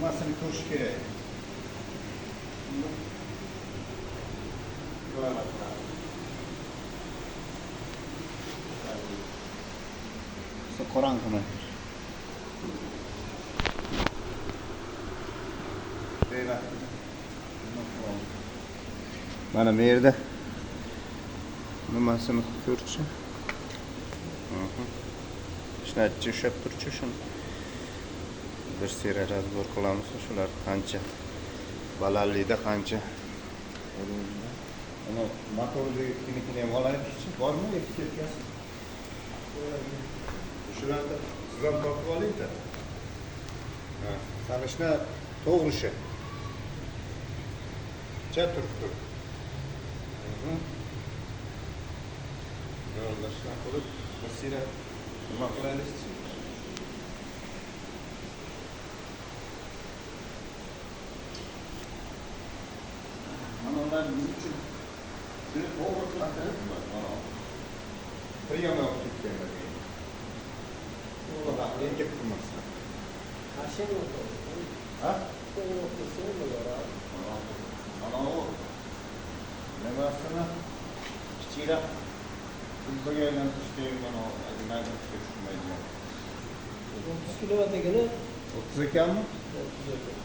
nimasini ko'rish kerak. Qorong'imi? Mana bu yerda nimasini ko'rchi? Ishlatichi ushlab turchi shuni. Bir sera razbor qilamiz, shular qancha balandlikda qancha. Ana motornikini ham olaylikchi. Bormi etiketkasi? Shularni siz ham topib oling-da. Ha, sanishni to'g'rishi. Turibdi. Yo'ldoshlar qilib bir sira nima qilaylik? Mana ular nima uchun shuni to'g'ri qilatiribmi? Mana priyomga olib ketganlar. Ular yangi qilmasdan. Qarshi o'rta. Ha? To'g'ri o'rtasi bo'lar. Mana o nimasini kichikroq futbolga aylantirishga mana ajinlarni tushunmaydigan. 30 kilovatt ekani 30 ekanmi? 30 ekan.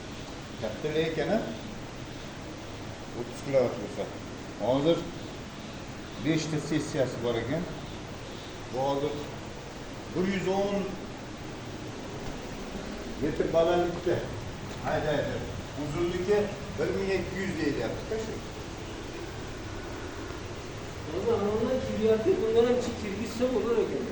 Katta ekani 30 kilovatt bo'lsa. Hozir 5 ta sessiyasi bor ekan. Bu hozir 110 metr balandlikda. Haydi. Uzunligi 1200 deyilyapti shu. O'zi ondan kiryapti, bundan ham kirgizsa bo'lar ekan.